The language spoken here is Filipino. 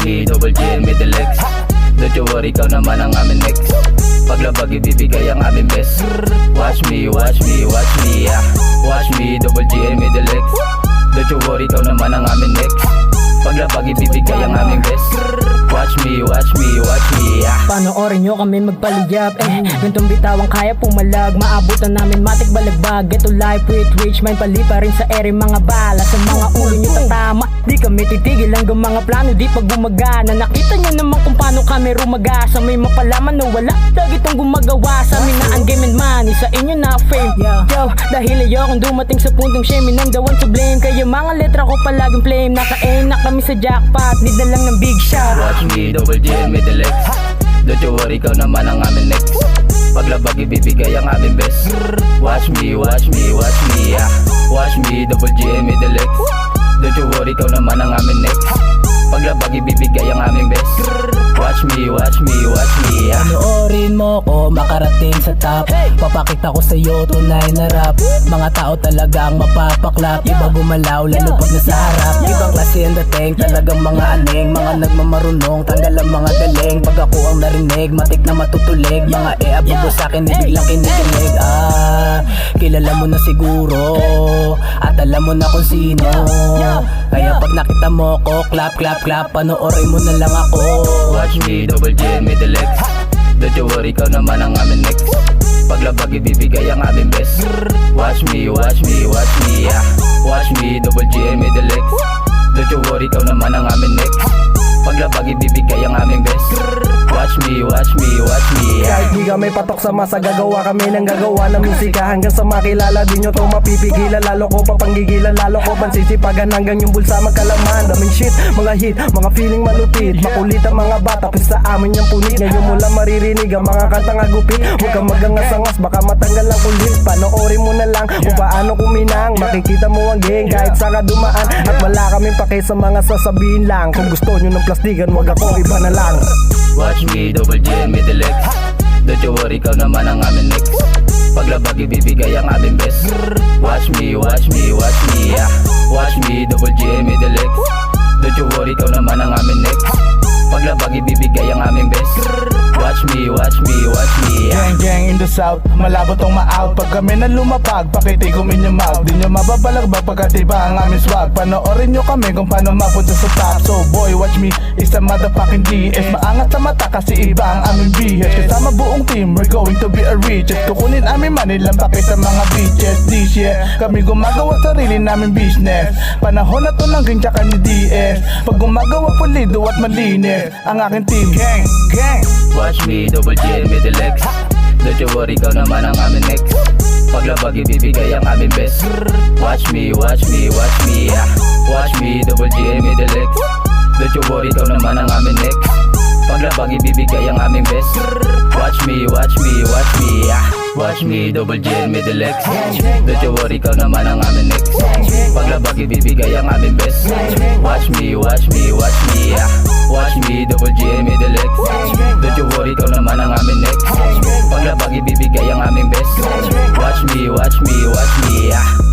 me, double G and middle X. Don't you worry, ikaw naman ang amin next. Paglabag ibibigay ang aming best. Watch me, watch me, watch me, yeah. Watch me, double G and middle X. Don't you worry, ikaw naman ang amin next. Paglabag ibibigay ang aming best. Watch me, watch me, watch me, yeah. Panoorin nyo kami magpaliyap Gantong bitawang kaya pumalag. Maabutan namin matik balagbag. Geto life with rich mind. Pali pa rin sa ere mga bala. Sa mga ulo nyo tatama. Di kami titigil hanggang mga plano di pag gumagana. Nakita nyo naman kung paano kami rumagasa. May mapalaman na wala lagi tong gumagawa sa amin na ang game and money. Sa inyo na fame, yo. Dahil ayokong dumating sa puntong shame. I'm the one to blame. Kaya mga letra ko palaging flame. Naka-aim na kami sa jackpot. Need na lang ng big shot. Watch me, double G and middle X. Don't you worry, ikaw naman ang amin next. Paglabag ibibigay ang aming best. Watch me, watch me, watch me, yeah. Watch me, double G and middle X. Don't you worry, ikaw naman ang amin next. Paglabag ibibigay ang aming best. Watch me, watch me, watch me, yeah. Panoorin mo ko makarating sa top. Papakita ko sa'yo tunay na rap. Mga tao talagang mapapaklap. Iba gumalaw lalo pag nasa harap. Ibang klase ang dating, talagang mga aneng. Mga nagmamarunong, tanggal ang mga galing. Pag ako ang narinig, matik na matutulig. Mga abubo sa'kin, biglang kinikilig. Kilala mo na siguro at alam mo na kung sino. Kaya pag nakita mo ko, clap, clap, clap. Panoorin mo na lang ako. Watch me, double G and middle X. Don't you worry, ikaw naman ang amin next. Paglabag ibibigay ang aming best. Watch me, watch me, watch me, yeah. Watch me, double G and middle X. Don't you worry, ikaw naman ang amin next. Paglabag ibibigay ang aming best. Watch me, watch me, watch me, yeah. Kahit di kami patok sa masa, gagawa kami ng gagawa ng musika. Hanggang sa makilala di nyo to mapipigilan. Lalo ko papanggigilan, lalo ko pansisipagan. Hanggang yung bulsa magkalaman. Daming shit, mga hit, mga feeling malupit. Makulit ang mga bata, pis sa amin yung punit. Ngayon mo lang maririnig ang mga kantang agupit. Huwag kang magangas-angas, baka matanggal ang kulit. Panoorin mo na lang kung paano kuminang. Makikita mo ang gang kahit saan ka dumaan. At wala kaming pake sa mga sasabihin lang. Kung gusto nyo ng plastikan, wag ako, iba na lang. Watch me, double G and middle X. Don't you worry, ikaw naman ang amin next. Paglabag ibibigay ang aming best. Watch me, watch me, watch me, yeah. Watch me, double G and middle X. Don't you worry, ikaw naman ang amin next. Paglabag ibibigay ang aming best. Watch me, watch me, watch me, yeah. Gang gang in the south, malabo tong ma-out. Pag kami na lumapag, pakitigom in your mouth. Di nyo mababalagbag pagkat iba ang aming swag. Panoorin nyo kami kung paano mapunta sa top. So boy, watch me, it's a motherfucking DS. Maangat sa mata kasi iba ang aming BS. Kasama buong team, we're going to be a riches. Kukunin aming money lang paki sa mga bitches. This year, kami gumagawa sarili namin business. Panahon na to ng gang tsaka ni DS. Pag gumagawa pulido at malinis ang aking team. Gang, gang. Watch me, double G and middle X. Don't you worry, ikaw naman ang amin next. Paglabag ibibigay ang aming best. Watch me, watch me, watch me, yeah. Watch me, double G and middle X. Don't you worry, ikaw naman ang amin next. Paglabag ibibigay ang aming best. Watch me, watch me, watch me, yeah. Watch me, double G and middle X. Don't you worry, ikaw naman ang amin next. Paglabag ibibigay ang aming best. Watch me, watch me, watch me, yeah. Watch me, double G and middle X. Don't you worry, ikaw naman ang amin next. Paglabag ibibigay ang aming best. Watch me, watch me, watch me, yeah.